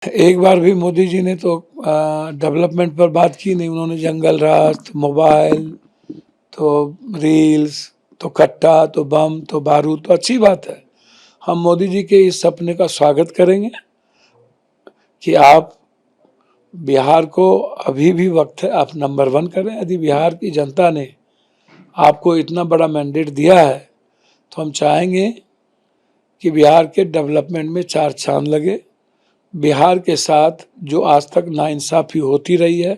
एक बार भी मोदी जी ने तो डेवलपमेंट पर बात की नहीं। उन्होंने जंगल राज, तो मोबाइल, तो रील्स, तो कट्टा, तो बम, तो बारूद। तो अच्छी बात है, हम मोदी जी के इस सपने का स्वागत करेंगे कि आप बिहार को, अभी भी वक्त है, आप नंबर 1 करें। यदि बिहार की जनता ने आपको इतना बड़ा मैंडेट दिया है तो हम चाहेंगे कि बिहार के डेवलपमेंट में 4 चांद लगे। बिहार के साथ जो आज तक नाइंसाफी होती रही है,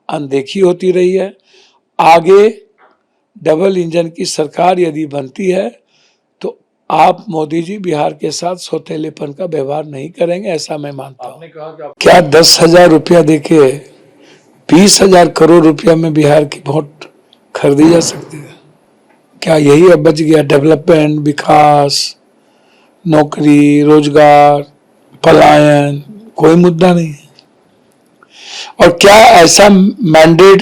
अनदेखी होती रही है, आगे डबल इंजन की सरकार यदि बनती है तो आप मोदी जी बिहार के साथ सौतेलेपन का व्यवहार नहीं करेंगे, ऐसा मैं मानता हूँ। आपने कहा कि क्या 10,000 रुपया देके 20,000 करोड़ रुपया में बिहार की वोट खरीदी जा सकती है? क्या यही अब बच गया? डेवलपमेंट, विकास, नौकरी, रोजगार, पलायन, कोई मुद्दा नहीं है। और क्या ऐसा मैंडेट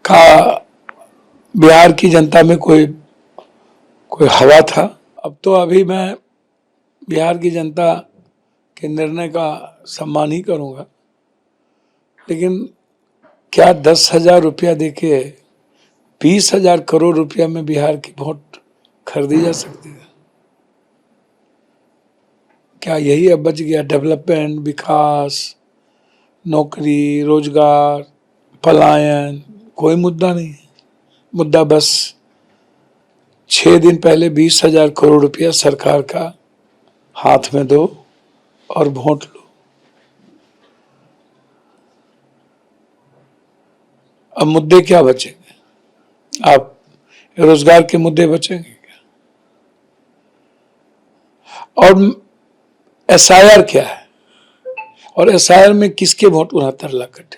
का बिहार की जनता में कोई कोई हवा था? अब तो अभी मैं बिहार की जनता के निर्णय का सम्मान ही करूंगा, लेकिन क्या 10,000 रुपया देके 20,000 करोड़ रुपया में बिहार की वोट खरीदी जा सकती है? क्या यही अब बच गया? डेवलपमेंट, विकास, नौकरी, रोजगार, पलायन, कोई मुद्दा नहीं है। मुद्दा बस 6 दिन पहले 20,000 करोड़ रुपया सरकार का हाथ में दो और वोट लो। अब मुद्दे क्या बचेंगे? आप रोजगार के मुद्दे बचेंगे क्या? और एसआईआर क्या है? और एसआईआर में किसके वोट 69 लाख कटे?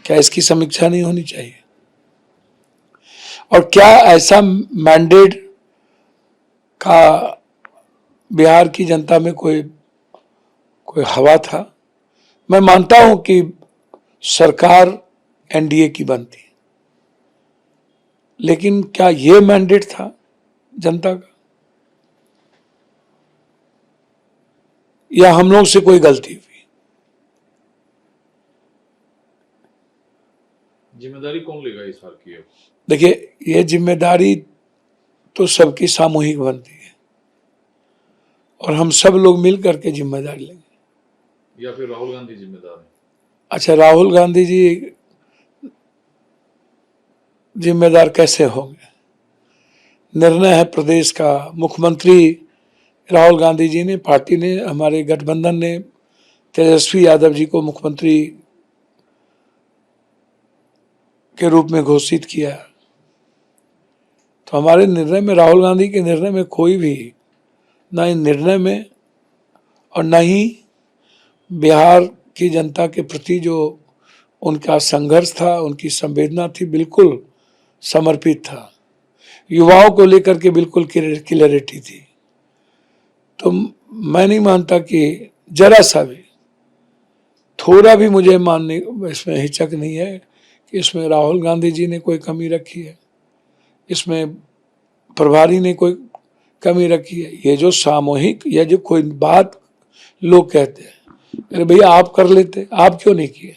क्या इसकी समीक्षा नहीं होनी चाहिए? और क्या ऐसा मैंडेट का बिहार की जनता में कोई कोई हवा था? मैं मानता हूं कि सरकार एनडीए की बनती, लेकिन क्या ये मैंडेट था जनता का, या हम लोग से कोई गलती हुई? जिम्मेदारी कौन लेगा इस बार की? देखिए, ये जिम्मेदारी तो सबकी सामूहिक बनती है और हम सब लोग मिल करके जिम्मेदारी लेंगे। या फिर राहुल गांधी जिम्मेदार है? अच्छा, राहुल गांधी जी जिम्मेदार कैसे होंगे? निर्णय है प्रदेश का। मुख्यमंत्री राहुल गांधी जी ने, पार्टी ने, हमारे गठबंधन ने तेजस्वी यादव जी को मुख्यमंत्री के रूप में घोषित किया। तो हमारे निर्णय में, राहुल गांधी के निर्णय में कोई भी, न इन निर्णय में और न ही बिहार की जनता के प्रति जो उनका संघर्ष था, उनकी संवेदना थी, बिल्कुल समर्पित था। युवाओं को लेकर के बिल्कुल क्लियरिटी थी। तो मैं नहीं मानता कि जरा सा भी, थोड़ा भी मुझे मानने इसमें हिचक नहीं है कि इसमें राहुल गांधी जी ने कोई कमी रखी है, इसमें प्रभारी ने कोई कमी रखी है। ये जो सामूहिक, या जो कोई बात लोग कहते हैं, अरे भैया आप कर लेते, आप क्यों नहीं किए?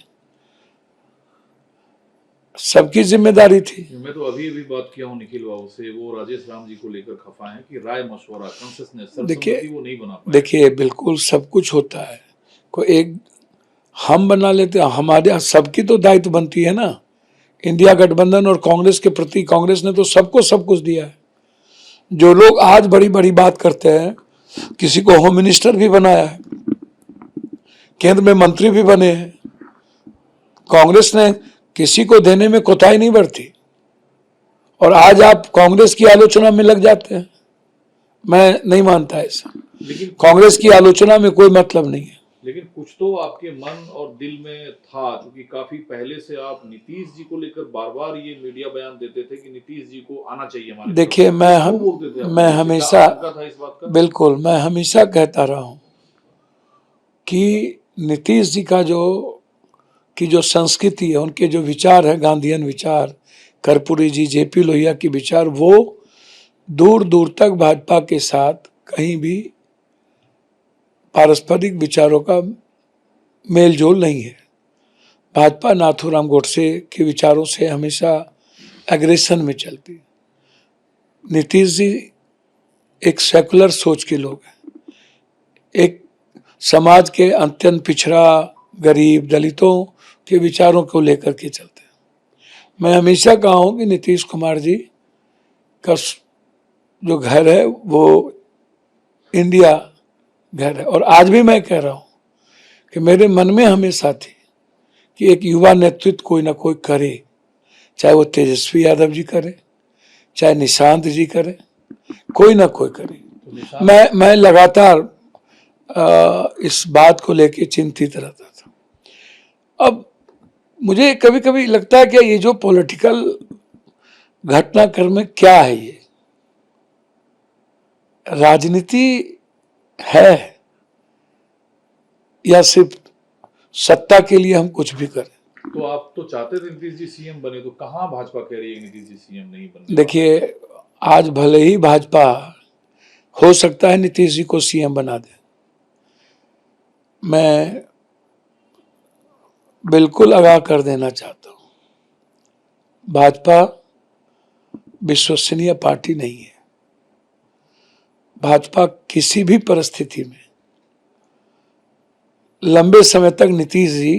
सबकी जिम्मेदारी थी। मैं तो अभी अभी बात किया हूँ निखिल बाबू से, वो राजेश राम जी को लेकर खफा है कि राय मशवरा, कंसेसनेस, सर्वसम्मति वो नहीं बना पाए। देखिए, बिल्कुल सब कुछ होता है। कोई एक हम बना लेते, हमारे सबकी तो दायित्व बनती है ना। इंडिया गठबंधन और कांग्रेस के प्रति, कांग्रेस ने तो सबको सब कुछ दिया है। जो लोग आज बड़ी बड़ी बात करते हैं, किसी को होम मिनिस्टर भी बनाया है, केंद्र में मंत्री भी बने हैं, कांग्रेस ने किसी को देने में कोताही नहीं बरती। और आज आप कांग्रेस की आलोचना में लग जाते हैं। मैं नहीं मानता ऐसा। लेकिन कांग्रेस की आलोचना में कोई मतलब नहीं है। लेकिन कुछ तो आपके मन और दिल में था, क्योंकि काफी पहले से आप नीतीश जी को लेकर बार बार ये मीडिया बयान देते थे कि नीतीश जी को आना चाहिए हमारे। देखिए, मैं हमेशा, बिल्कुल मैं हमेशा कहता रहा हूं कि नीतीश जी का जो संस्कृति है, उनके जो विचार है, गांधीयन विचार, कर्पूरी जी, जेपी लोहिया के विचार, वो दूर दूर तक भाजपा के साथ कहीं भी पारस्परिक विचारों का मेल जोल नहीं है। भाजपा नाथूराम गोडसे के विचारों से हमेशा एग्रेशन में चलती है। नीतीश जी एक सेकुलर सोच के लोग हैं, एक समाज के अत्यंत पिछड़ा, गरीब, दलितों के विचारों को लेकर के चलते हैं। मैं हमेशा कहा हूं कि नीतीश कुमार जी का जो घर है वो इंडिया घर है, और आज भी मैं कह रहा हूं कि मेरे मन में हमेशा थी कि एक युवा नेतृत्व कोई ना कोई करे, चाहे वो तेजस्वी यादव जी करे, चाहे निशांत जी करे, कोई ना कोई करे। तो मैं लगातार इस बात को लेके चिंतित रहता था। अब मुझे कभी कभी लगता है कि ये जो पॉलिटिकल घटनाक्रम में क्या है, ये राजनीति है या सिर्फ सत्ता के लिए हम कुछ भी करें। तो आप तो चाहते थे नीतीश जी सीएम बने, तो कहाँ भाजपा कह रही है नीतीश जी सीएम नहीं बनने? देखिए, आज भले ही भाजपा हो सकता है नीतीश जी को सीएम बना दे, मैं बिल्कुल आगाह कर देना चाहता हूं, भाजपा विश्वसनीय पार्टी नहीं है। भाजपा किसी भी परिस्थिति में लंबे समय तक नीतीश जी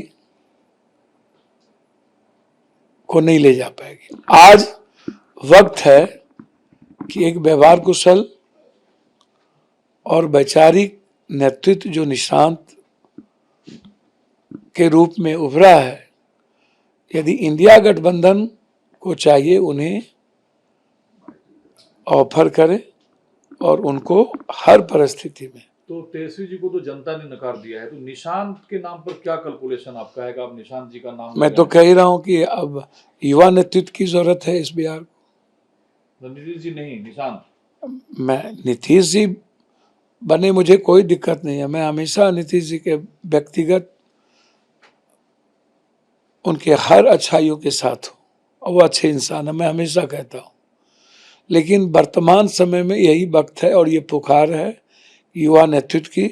को नहीं ले जा पाएगी। आज वक्त है कि एक व्यवहार कुशल और वैचारिक नेतृत्व जो निशांत के रूप में उभरा है, यदि इंडिया गठबंधन को चाहिए उन्हें ऑफर करें और उनको हर परिस्थिति में। तो तेजस्वी जी को तो जनता ने नकार दिया है, तो निशांत के नाम पर क्या कैलकुलेशन आपका है कि आप निशांत जी का नाम? मैं तो कह ही रहा हूं कि अब युवा नेतृत्व की जरूरत है इस बिहार को। नीतीश जी नहीं, निशांत। मैं नीतीश जी बने, मुझे कोई दिक्कत नहीं है। मैं हमेशा नीतीश जी के व्यक्तिगत उनके हर अच्छाइयों के साथ हूँ और वो अच्छे इंसान है, मैं हमेशा कहता हूँ। लेकिन वर्तमान समय में यही वक्त है और ये पुकार है युवा नेतृत्व की,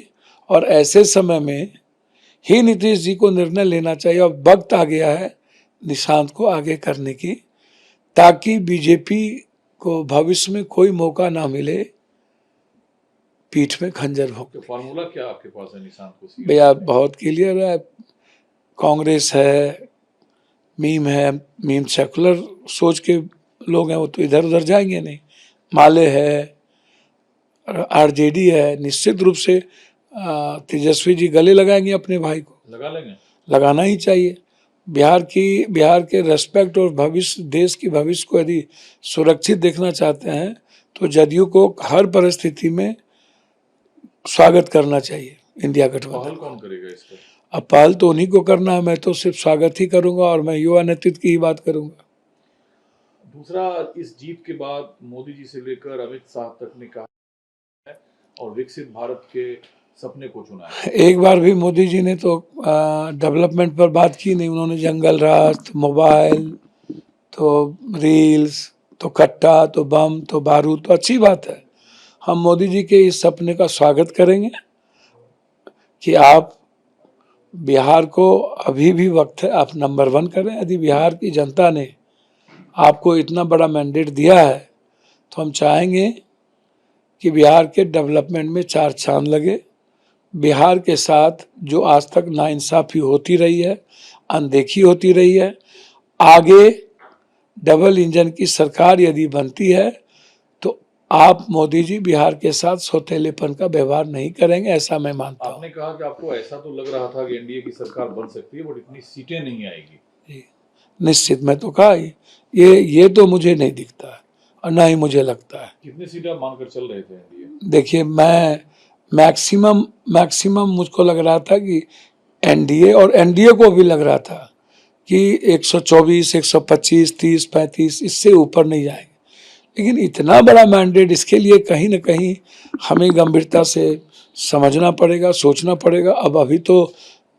और ऐसे समय में ही नीतीश जी को निर्णय लेना चाहिए। और वक्त आ गया है निशांत को आगे करने की, ताकि बीजेपी को भविष्य में कोई मौका ना मिले पीठ में खंजर हो। तो फार्मूला क्या आपके पास है निशांत को? भैया बहुत क्लियर है, कांग्रेस है, मीम है, मीम सेकुलर सोच के लोग हैं, वो तो इधर उधर जाएंगे नहीं। माले है, आरजेडी है, निश्चित रूप से तेजस्वी जी गले लगाएंगे अपने भाई को। लगा लेंगे, लगाना ही चाहिए। बिहार के रेस्पेक्ट और भविष्य, देश की भविष्य को यदि सुरक्षित देखना चाहते हैं तो जदयू को हर परिस्थिति में स्वागत करना चाहिए इंडिया गठबंधन। पहल कौन करेगा इस पर? अब पहल तो उन्हीं को करना है, मैं तो सिर्फ स्वागत ही करूंगा और मैं युवा नेतृत्व की ही बात करूंगा। दूसरा, इस जीत के बाद मोदी जी से लेकर अमित शाह तक ने कहा है और विकसित भारत के सपने को चुना है। एक बार भी मोदी जी ने तो डेवलपमेंट पर बात की नहीं। उन्होंने जंगल राज, तो मोबाइल, तो रील्स, तो कट्टा, तो बम, तो बारूद। तो अच्छी बात है, हम मोदी जी के इस सपने का स्वागत करेंगे कि आप बिहार को, अभी भी वक्त है, आप नंबर 1 करें। यदि बिहार की जनता ने आपको इतना बड़ा मैंडेट दिया है तो हम चाहेंगे कि बिहार के डेवलपमेंट में 4 चांद लगे। बिहार के साथ जो आज तक नाइंसाफी होती रही है, अनदेखी होती रही है, आगे डबल इंजन की सरकार यदि बनती है तो आप मोदी जी बिहार के साथ सौतेलेपन का व्यवहार नहीं करेंगे, ऐसा मैं मानता हूँ। आपने कहा कि आपको ऐसा तो लग रहा था कि एनडीए की सरकार बन सकती है, बट इतनी सीटें नहीं आएगी। निश्चित, मैं तो कहा ये तो मुझे नहीं दिखता है और ना ही मुझे लगता है। कितनी सीटें आप मानकर चल रहे थे एनडीए? देखिए, मैं मैक्सिमम मुझको लग रहा था कि एनडीए, और एनडीए को भी लग रहा था कि 124, 125, 30, 35, इससे ऊपर नहीं जाएंगे। लेकिन इतना बड़ा मैंडेट, इसके लिए कहीं ना कहीं हमें गंभीरता से समझना पड़ेगा, सोचना पड़ेगा। अब अभी तो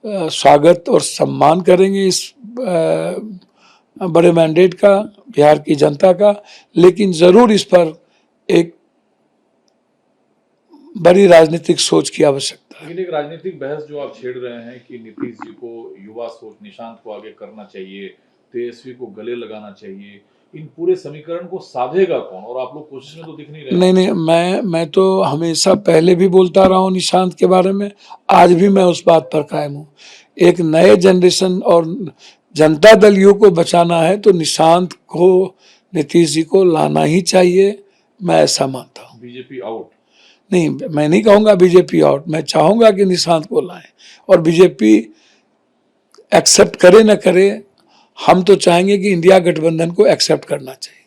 स्वागत और सम्मान करेंगे इस बड़े मैंडेट का, बिहार की जनता का, लेकिन ज़रूर इस पर एक बड़ी राजनीतिक सोच की आवश्यकता है। है। लेकिन एक राजनीतिक बहस जो आप छेड़ रहे हैं कि नीतीश जी को युवा सोच निशांत को आगे करना चाहिए, तेजस्वी को गले लगाना चाहिए, इन पूरे समीकरण को साधेगा कौन? और आप लोग कोशिश में तो दिख नहीं रहे। नहीं, मैं तो हमेशा पहले भी बोलता रहा हूँ निशांत के बारे में, आज भी मैं उस बात पर कायम हूँ। एक नए जनरेशन और जनता दल यू को बचाना है तो निशांत को, नीतीश जी को लाना ही चाहिए, मैं ऐसा मानता हूँ। BJP out? नहीं, मैं नहीं कहूँगा बीजेपी आउट, मैं चाहूँगा कि निशांत को लाएं, और बीजेपी एक्सेप्ट करे न करे, हम तो चाहेंगे कि इंडिया गठबंधन को एक्सेप्ट करना चाहिए।